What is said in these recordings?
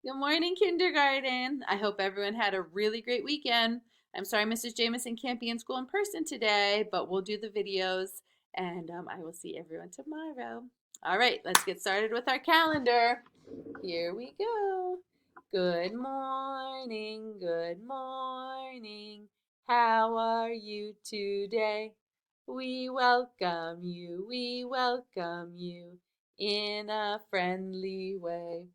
Good morning, kindergarten. I hope everyone had a really great weekend. I'm sorry Mrs. Jameson can't be in school in person today, but we'll do the videos and I will see everyone tomorrow. All right, let's get started with our calendar. Here we go. Good morning, good morning. How are you today? We welcome you in a friendly way.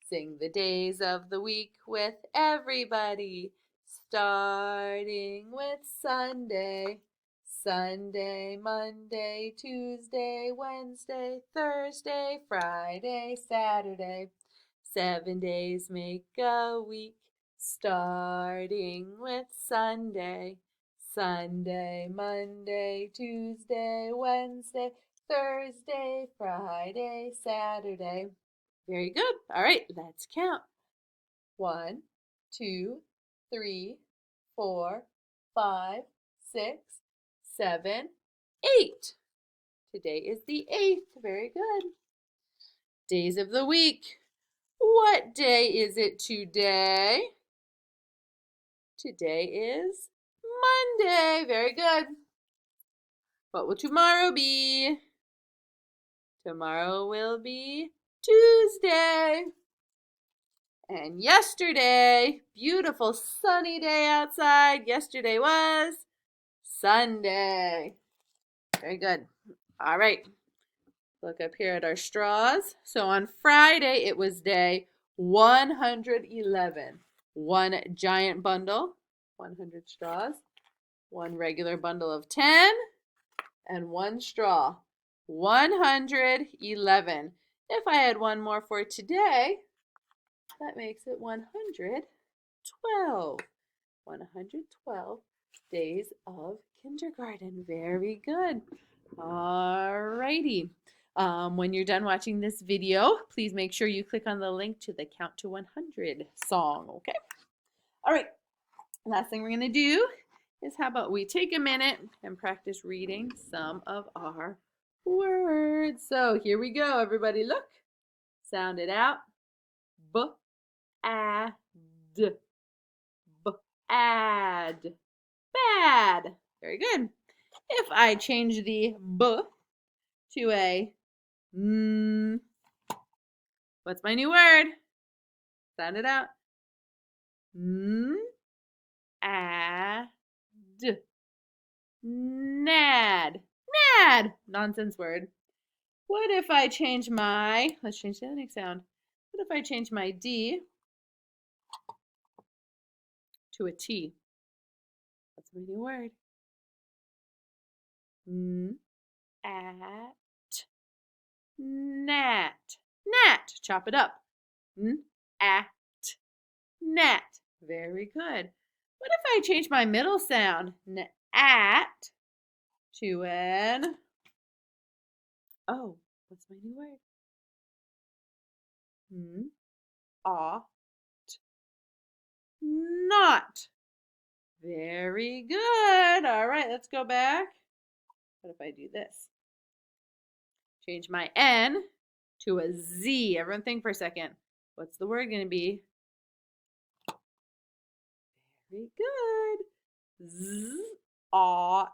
Sing the days of the week with everybody, starting with Sunday. Sunday, Monday, Tuesday, Wednesday, Thursday, Friday, Saturday. 7 days make a week, starting with Sunday. Sunday, Monday, Tuesday, Wednesday, Thursday, Friday, Saturday. Very good. All right, let's count. 1, 2, 3, 4, 5, 6, 7, 8. Today is the 8th. Very good. Days of the week. What day is it today? Today is Monday. Very good. What will tomorrow be? Tomorrow will be Tuesday. And yesterday, beautiful sunny day outside. Yesterday was Sunday. Very good. All right. Look up here at our straws. So on Friday, it was day 111. One giant bundle, 100 straws, one regular bundle of 10, and one straw, 111. If I had one more for today, that makes it 112. 112 days of kindergarten. Very good. All righty. When you're done watching this video, please make sure you click on the link to the Count to 100 song, okay? All right, last thing we're going to do is how about we take a minute and practice reading some of our words. So here we go, everybody. Look. Sound it out. B-a-d. B-ad. Bad. Very good. If I change the B to a N, what's my new word? Sound it out. N, a, d. Nad. Nad. Nonsense word. What if I change my, let's change the next sound. What if I change my D to a T? What's my new word? N, at, nat. Nat. Chop it up. N, at, nat. Very good. What if I change my middle sound? At to an, oh, what's my new word? Ought. Not. Very good. All right, let's go back. What if I do this? Change my N to a Z. Everyone think for a second. What's the word going to be? Very good. Z, ought.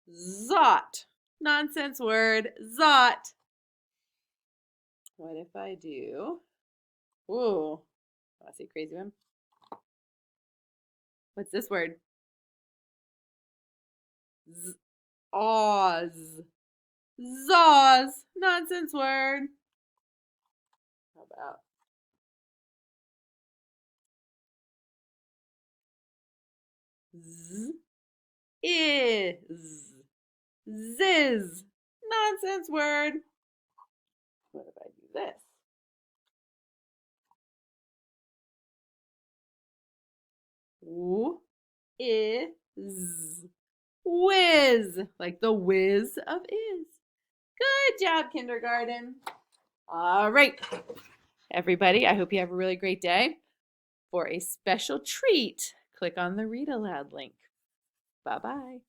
Zot. Nonsense word. Zot. What if I do? Ooh. I say crazy one. What's this word? Z, Oz. Zaws. Nonsense word. How about Z, is. Ziz. Nonsense word. What if I do this? W, is. Whiz. Like the whiz of is. Good job, kindergarten. All right, everybody, I hope you have a really great day. For a special treat, click on the Read Aloud link. Bye-bye.